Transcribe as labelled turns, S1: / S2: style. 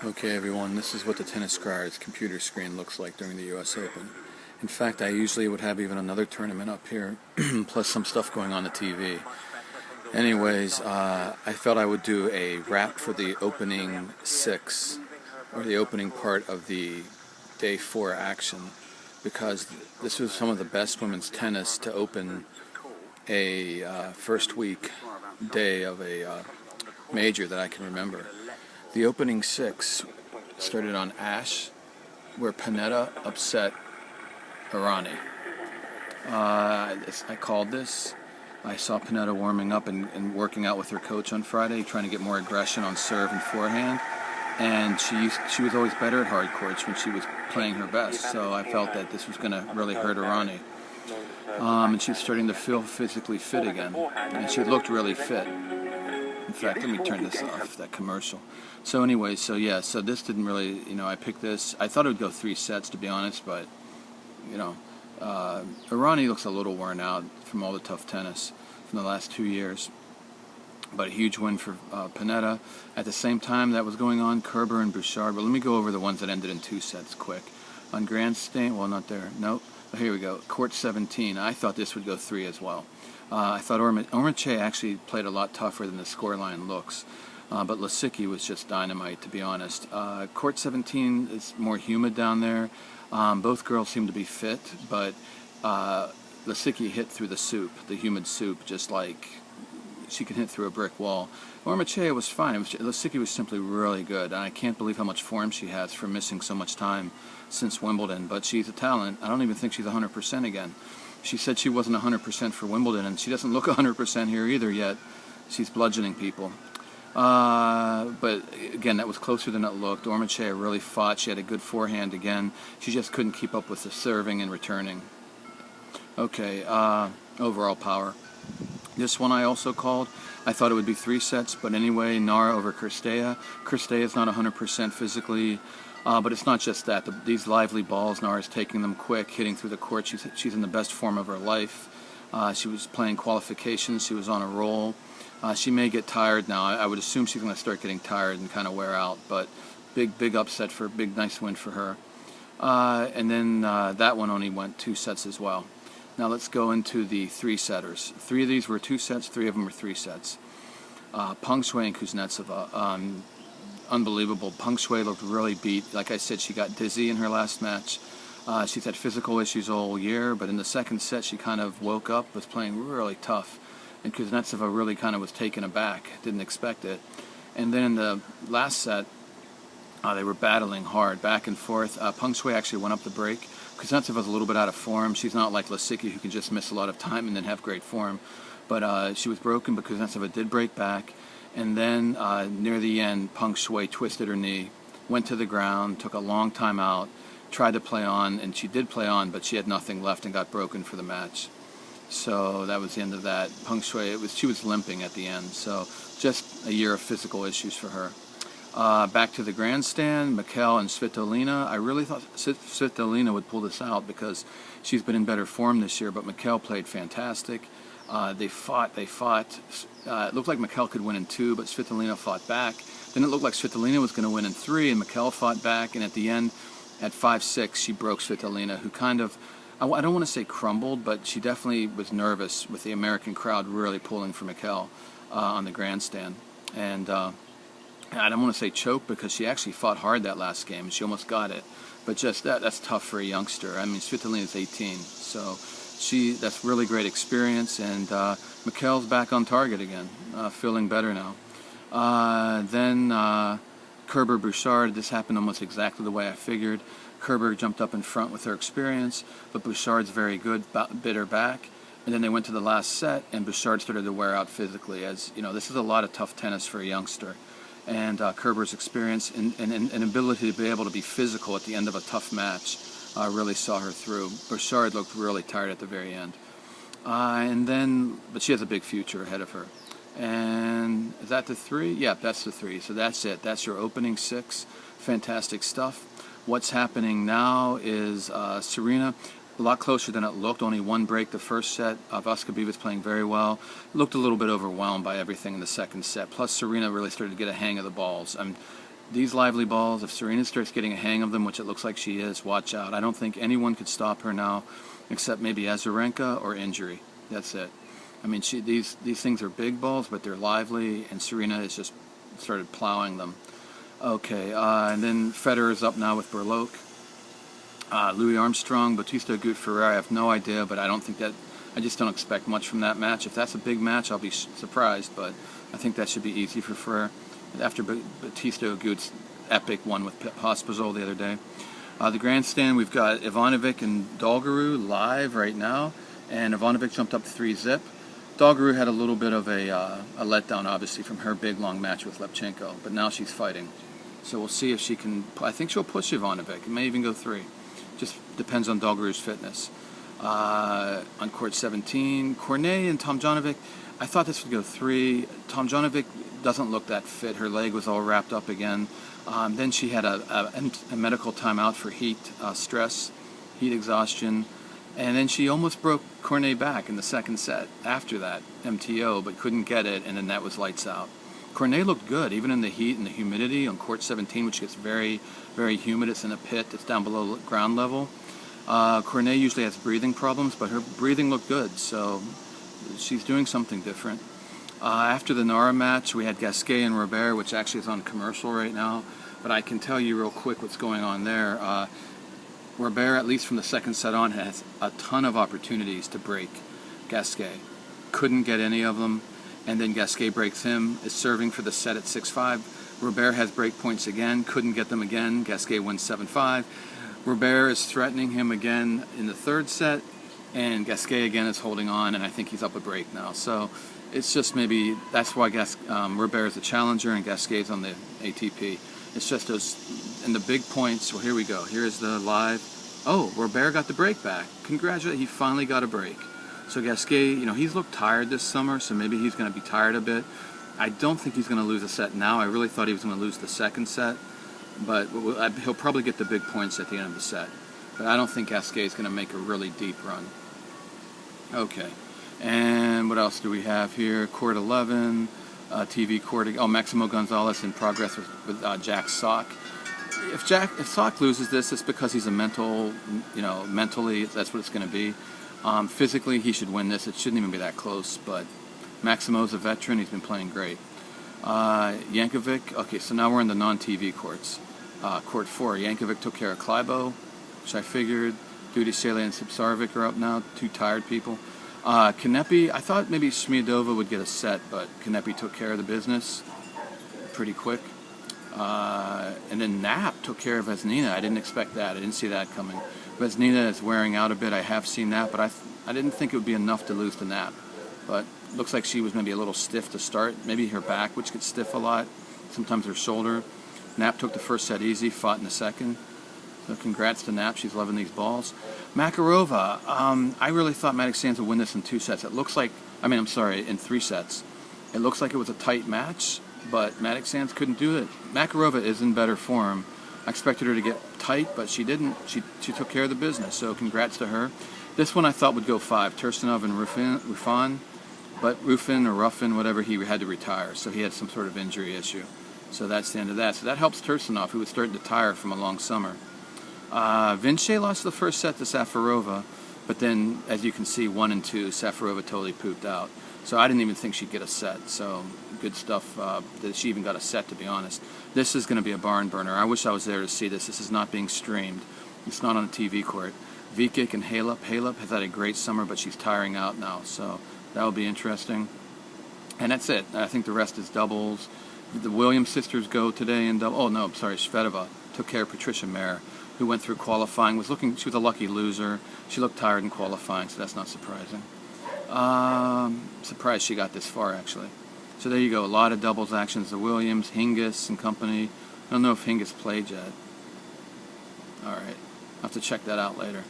S1: Okay everyone, this is what the Tennis Scribe's computer screen looks like during the US Open. In fact, I usually would have even another tournament up here, plus some stuff going on the TV. Anyways, I felt I would do a wrap for the opening six, or the opening part of the day 4 action, because this was some of the best women's tennis to open a first week day of a major that I can remember. The opening six started on Ash, where Pennetta upset Errani. I called this. I saw Pennetta warming up and working out with her coach on Friday, trying to get more aggression on serve and forehand. And she was always better at hard courts when she was playing her best. So I felt that this was going to really hurt Errani. And she was starting to feel physically fit again. And she looked really fit. In fact, let me turn this off, that commercial. So anyway, so this didn't really, I picked this. I thought it would go 3 sets, to be honest, but, Errani looks a little worn out from all the tough tennis from the last 2 years. But a huge win for Pennetta. At the same time that was going on, Kerber and Bouchard. But let me go over the ones that ended in 2 sets quick. On Grandstand, well, not there. Nope. Here we go. Court 17. I thought this would go 3 as well. I thought Ormache actually played a lot tougher than the scoreline looks. But Lisicki was just dynamite, to be honest. Court 17 is more humid down there. Both girls seem to be fit, but Lisicki hit through the soup, the humid soup, just like she can hit through a brick wall. Ormache was fine. Lisicki was simply really good, and I can't believe how much form she has for missing so much time since Wimbledon. But she's a talent. I don't even think she's 100% again. She said she wasn't 100% for Wimbledon, and she doesn't look 100% here either yet. She's bludgeoning people. But again, that was closer than it looked. Ormache really fought. She had a good forehand again. She just couldn't keep up with the serving and returning. Okay, overall power. This one I also called. I thought it would be 3 sets, but anyway, Nara over Cirstea. Cirstea is not 100% physically. But it's not just that. These lively balls, Nara's taking them quick, hitting through the court. She's in the best form of her life. She was playing qualifications. She was on a roll. She may get tired now. I would assume she's going to start getting tired and kind of wear out. But big upset for big nice win for her. And then that one only went 2 sets as well. Now let's go into the 3-setters. 3 of these were 2 sets. 3 of them were 3 sets. Peng Shuai and Kuznetsova. Unbelievable. Peng Shuai looked really beat. Like I said, she got dizzy in her last match. She's had physical issues all year, but in the second set she kind of woke up, was playing really tough. And Kuznetsova really kind of was taken aback, didn't expect it. And then in the last set, they were battling hard, back and forth. Peng Shuai actually went up the break. Kuznetsova's a little bit out of form. She's not like Lisicki, who can just miss a lot of time and then have great form. But she was broken, but Kuznetsova did break back. And then near the end, Peng Shuai twisted her knee, went to the ground, took a long time out, tried to play on, and she did play on, but she had nothing left and got broken for the match. So that was the end of that. Peng Shuai, she was limping at the end. So just a year of physical issues for her. Back to the grandstand, Mikkel and Svitolina. I really thought Svitolina would pull this out because she's been in better form this year, but Mikkel played fantastic. They fought. It looked like Mikkel could win in 2, but Svitolina fought back. Then it looked like Svitolina was going to win in 3, and Mikkel fought back. And at the end, at 5-6, she broke Svitolina, who kind of, I don't want to say crumbled, but she definitely was nervous with the American crowd really pulling for Mikkel on the grandstand. And I don't want to say choke because she actually fought hard that last game, and she almost got it. But just that's tough for a youngster. I mean, Svitolina's 18, so that's really great experience, and Mikkel's back on target again, feeling better now. Then Kerber Bouchard, this happened almost exactly the way I figured. Kerber jumped up in front with her experience, but Bouchard's very good, bit her back. And then they went to the last set, and Bouchard started to wear out physically. As you know, this is a lot of tough tennis for a youngster. And Kerber's experience and ability to be able to be physical at the end of a tough match really saw her through. Bouchard looked really tired at the very end. But she has a big future ahead of her. And is that the 3? Yeah, that's the 3. So that's it. That's your opening 6. Fantastic stuff. What's happening now is Serena, a lot closer than it looked. Only 1 break the first set. Vaskevich playing very well. Looked a little bit overwhelmed by everything in the second set. Plus, Serena really started to get a hang of the balls. these lively balls, if Serena starts getting a hang of them, which it looks like she is, watch out. I don't think anyone could stop her now, except maybe Azarenka or injury. That's it. I mean, these things are big balls, but they're lively, and Serena has just started plowing them. Okay, and then Federer's up now with Berlocq. Louis Armstrong, Bautista Agut Ferrer, I have no idea, but I just don't expect much from that match. If that's a big match, I'll be surprised, but I think that should be easy for Ferrer. After Bautista Agut's epic one with Pospisil the other day. The grandstand, we've got Ivanovic and Dolgoruu live right now, and Ivanovic jumped up 3-zip. Dolgoruu had a little bit of a letdown, obviously, from her big long match with Lepchenko, but now she's fighting. So we'll see if she can. I think she'll push Ivanovic. It may even go 3. Just depends on Dolgoruu's fitness. On court 17, Cornet and Tomljanovic, I thought this would go 3. Tomljanovic doesn't look that fit. Her leg was all wrapped up again. Then she had a medical timeout for heat stress, heat exhaustion, and then she almost broke Cornet back in the second set after that MTO, but couldn't get it, and then that was lights out. Cornet looked good, even in the heat and the humidity on court 17, which gets very, very humid. It's in a pit. It's down below ground level. Cornet usually has breathing problems, but her breathing looked good, so she's doing something different. After the Nara match, we had Gasquet and Robert, which actually is on commercial right now, but I can tell you real quick what's going on there. Robert, at least from the second set on, has a ton of opportunities to break Gasquet. Couldn't get any of them, and then Gasquet breaks him, is serving for the set at 6-5. Robert has break points again, couldn't get them again. Gasquet wins 7-5. Robert is threatening him again in the third set, and Gasquet again is holding on, and I think he's up a break now. So it's just maybe that's why Robert is a challenger and Gasquet's on the ATP. It's just those, and the big points. Well, here we go. Here's the live. Oh, Robert got the break back. Congratulations, he finally got a break. So Gasquet, he's looked tired this summer, so maybe he's going to be tired a bit. I don't think he's going to lose a set now. I really thought he was going to lose the second set, but he'll probably get the big points at the end of the set. But I don't think Gasquet is going to make a really deep run. Okay, and what else do we have here? Court 11, TV court. Oh, Maximo Gonzalez in progress with Jack Sock. If Sock loses this, it's because he's a mentally, that's what it's going to be. Physically, he should win this. It shouldn't even be that close, but Maximo's a veteran. He's been playing great. Jankovic. Okay, so now we're in the non-TV courts. Court 4, Jankovic took care of Kleibo, which I figured. Dudishele and Sipsarovic are up now, 2 tired people. Kanepi, I thought maybe Smiadova would get a set, but Kanepi took care of the business pretty quick. And then Knapp took care of Vesnina. I didn't expect that. I didn't see that coming. Vesnina is wearing out a bit. I have seen that, but I didn't think it would be enough to lose to Knapp. But looks like she was maybe a little stiff to start. Maybe her back, which gets stiff a lot. Sometimes her shoulder. Knapp took the first set easy, fought in the second. So congrats to Knapp. She's loving these balls. Makarova. I really thought Maddox Sands would win this in 2 sets. It looks like, in 3 sets. It looks like it was a tight match, but Maddox Sands couldn't do it. Makarova is in better form. I expected her to get tight, but she didn't. She took care of the business, so congrats to her. This one I thought would go 5, Tursunov and Ruffin, but Ruffin, whatever, he had to retire, so he had some sort of injury issue. So that's the end of that. So that helps Tursunov, who was starting to tire from a long summer. Vinci lost the first set to Safarova, but then, as you can see, 1 and 2, Safarova totally pooped out. So I didn't even think she'd get a set. So good stuff that she even got a set, to be honest. This is going to be a barn burner. I wish I was there to see this. This is not being streamed. It's not on a TV court. Vikic and Halep. Halep has had a great summer, but she's tiring out now. So that will be interesting. And that's it. I think the rest is doubles. The Williams sisters go today in double. Oh, no, I'm sorry. Shvedova took care of Patricia Mayer, who went through qualifying. She was a lucky loser. She looked tired in qualifying, so that's not surprising. Surprised she got this far, actually. So there you go. A lot of doubles actions. The Williams, Hingis and company. I don't know if Hingis played yet. All right. I'll have to check that out later.